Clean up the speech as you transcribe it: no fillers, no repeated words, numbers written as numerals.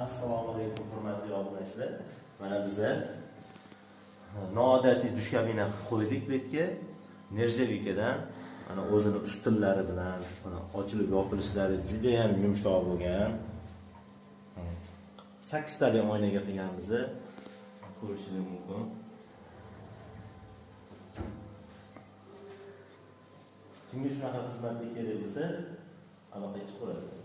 Assalomu alaykum hurmatli obunachilar. Mana biza noodatiy dush kabina qilib qo'ydik bu yerga. Nerjavikadan mana o'zini ustunlari bilan mana ochilib yopilishlari juda ham yumshoq bo'lgan. 8 tali oynaga qilganmiz. Ko'rishingiz mumkin. Kimga shunaqa xizmatli kerak bo'lsa, aloqaga chiqaverasiz.